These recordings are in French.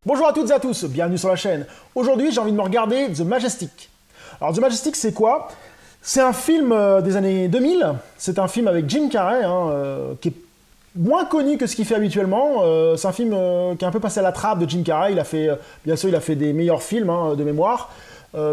Bonjour à toutes et à tous, bienvenue sur la chaîne. Aujourd'hui, j'ai envie de me regarder The Majestic. Alors, The Majestic, c'est quoi? C'est un film des années 2000. C'est un film avec Jim Carrey, qui est moins connu que ce qu'il fait habituellement. C'est un film qui est un peu passé à la trappe de Jim Carrey. Il a fait, bien sûr, il a fait des meilleurs films de mémoire.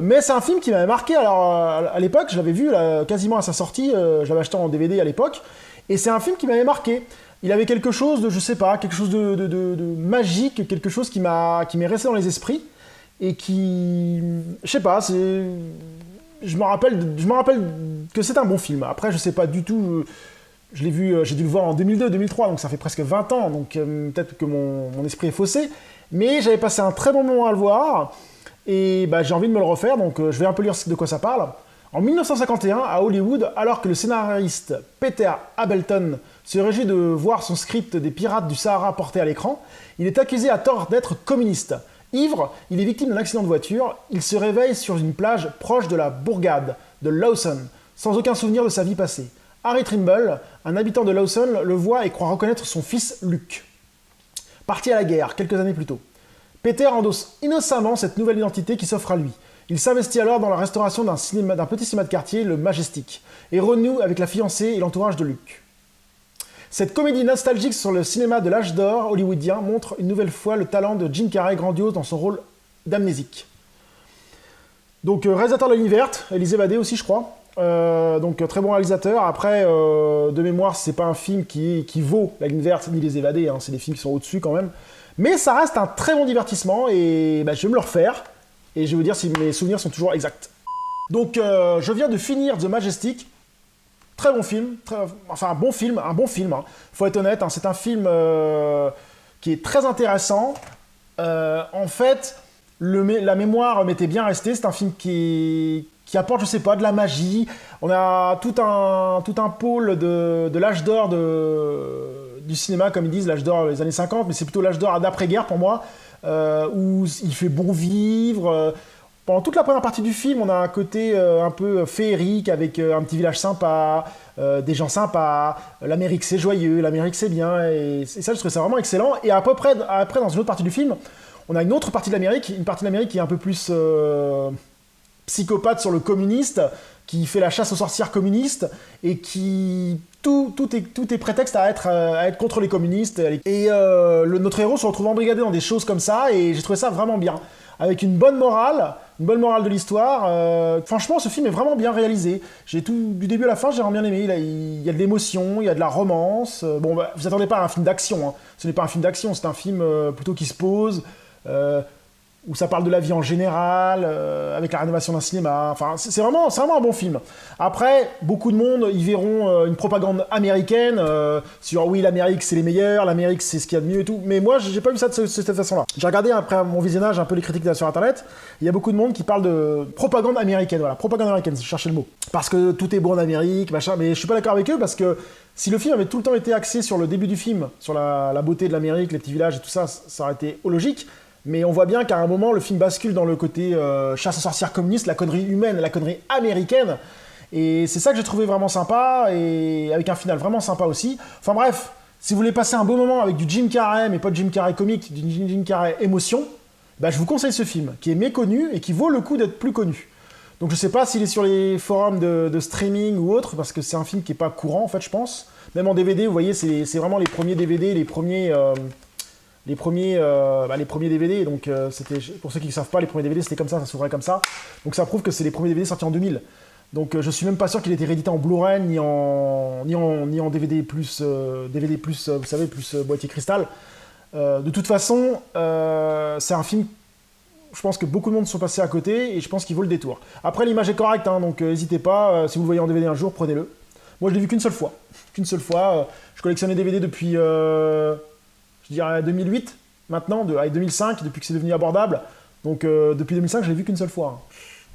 Mais c'est un film qui m'avait marqué. Alors, à l'époque, je l'avais vu quasiment à sa sortie. Je l'avais acheté en DVD à l'époque. Et c'est un film qui m'avait marqué. Il avait quelque chose de, je sais pas, quelque chose de magique, quelque chose qui m'est resté dans les esprits et qui, je sais pas, je me rappelle que c'est un bon film. Après, je sais pas du tout, je l'ai vu, j'ai dû le voir en 2002-2003, donc ça fait presque 20 ans, donc peut-être que mon esprit est faussé, mais j'avais passé un très bon moment à le voir et bah, j'ai envie de me le refaire, donc je vais un peu lire de quoi ça parle. En 1951, à Hollywood, alors que le scénariste Peter Ableton se réjouit de voir son script des Pirates du Sahara porté à l'écran, il est accusé à tort d'être communiste. Ivre, il est victime d'un accident de voiture, il se réveille sur une plage proche de la bourgade de Lawson, sans aucun souvenir de sa vie passée. Harry Trimble, un habitant de Lawson, le voit et croit reconnaître son fils Luke, parti à la guerre quelques années plus tôt. Peter endosse innocemment cette nouvelle identité qui s'offre à lui. Il s'investit alors dans la restauration d'un petit cinéma de quartier, le Majestic, et renoue avec la fiancée et l'entourage de Luke. Cette comédie nostalgique sur le cinéma de l'âge d'or hollywoodien montre une nouvelle fois le talent de Jim Carrey grandiose dans son rôle d'amnésique. Donc réalisateur de l'univers, Élisée Vadé aussi je crois. Donc très bon réalisateur. Après, de mémoire, c'est pas un film qui vaut la Ligne Verte ni les évadés, hein. C'est des films qui sont au-dessus quand même. Mais ça reste un très bon divertissement et bah, je vais me le refaire. Et je vais vous dire si mes souvenirs sont toujours exacts. Donc je viens de finir The Majestic. Très bon film, un bon film, hein. Faut être honnête, hein, c'est un film qui est très intéressant. En fait, la mémoire m'était bien restée. C'est un film qui apporte, je sais pas, de la magie. On a tout un pôle de l'âge d'or du cinéma, comme ils disent, l'âge d'or des années 50, mais c'est plutôt l'âge d'or d'après-guerre pour moi, où il fait bon vivre. Pendant toute la première partie du film, on a un côté un peu féerique, avec un petit village sympa, des gens sympas, l'Amérique c'est joyeux, l'Amérique c'est bien, et ça je trouve ça vraiment excellent. Et à peu près, après, dans une autre partie du film, on a une autre partie de l'Amérique, qui est un peu plus psychopathe sur le communiste, qui fait la chasse aux sorcières communistes, et qui... Tout est prétexte à être contre les communistes. Et notre héros se retrouve embrigadé dans des choses comme ça, et j'ai trouvé ça vraiment bien. Avec une bonne morale de l'histoire. Franchement, ce film est vraiment bien réalisé. J'ai tout, du début à la fin, j'ai vraiment bien aimé. Il y a de l'émotion, il y a de la romance. Bon, bah, vous attendez pas à un film d'action, hein. Ce n'est pas un film d'action, c'est un film plutôt qui se pose, où ça parle de la vie en général, avec la rénovation d'un cinéma. Enfin, c'est vraiment un bon film. Après, beaucoup de monde y verront une propagande américaine sur oui, l'Amérique c'est les meilleurs, l'Amérique c'est ce qu'il y a de mieux et tout. Mais moi, j'ai pas vu ça de cette façon-là. J'ai regardé après mon visionnage un peu les critiques sur Internet. Il y a beaucoup de monde qui parle de propagande américaine. Voilà, propagande américaine, je cherchais le mot. Parce que tout est bon en Amérique, machin. Mais je suis pas d'accord avec eux parce que si le film avait tout le temps été axé sur le début du film, sur la beauté de l'Amérique, les petits villages et tout ça, ça aurait été logique. Mais on voit bien qu'à un moment, le film bascule dans le côté chasse aux sorcières communiste, la connerie humaine, la connerie américaine. Et c'est ça que j'ai trouvé vraiment sympa, et avec un final vraiment sympa aussi. Enfin bref, si vous voulez passer un beau moment avec du Jim Carrey, mais pas de Jim Carrey comique, du Jim Carrey émotion, bah, je vous conseille ce film, qui est méconnu et qui vaut le coup d'être plus connu. Donc je sais pas s'il est sur les forums de streaming ou autre, parce que c'est un film qui est pas courant en fait, je pense. Même en DVD, vous voyez, c'est vraiment les premiers DVD, les premiers DVD, donc c'était, pour ceux qui ne savent pas, les premiers DVD c'était comme ça s'ouvrait comme ça, donc ça prouve que c'est les premiers DVD sortis en 2000, donc je suis même pas sûr qu'il ait été réédité en Blu-ray ni en DVD plus, vous savez, plus boîtier cristal. De toute façon, c'est un film, je pense que beaucoup de monde sont passés à côté, et je pense qu'il vaut le détour. Après, l'image est correcte, hein, donc n'hésitez pas, si vous le voyez en DVD un jour, prenez-le. Moi je l'ai vu qu'une seule fois, je collectionne les DVD depuis... je dirais 2008, maintenant, avec 2005, depuis que c'est devenu abordable. Donc depuis 2005, je l'ai vu qu'une seule fois. Hein.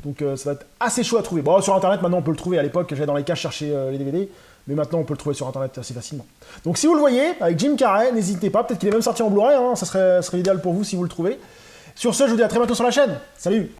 Donc ça va être assez chaud à trouver. Bon, sur Internet, maintenant, on peut le trouver. À l'époque, j'allais dans les caches chercher les DVD. Mais maintenant, on peut le trouver sur Internet assez facilement. Donc si vous le voyez, avec Jim Carrey, n'hésitez pas. Peut-être qu'il est même sorti en Blu-ray. Hein, ça serait idéal pour vous si vous le trouvez. Sur ce, je vous dis à très bientôt sur la chaîne. Salut!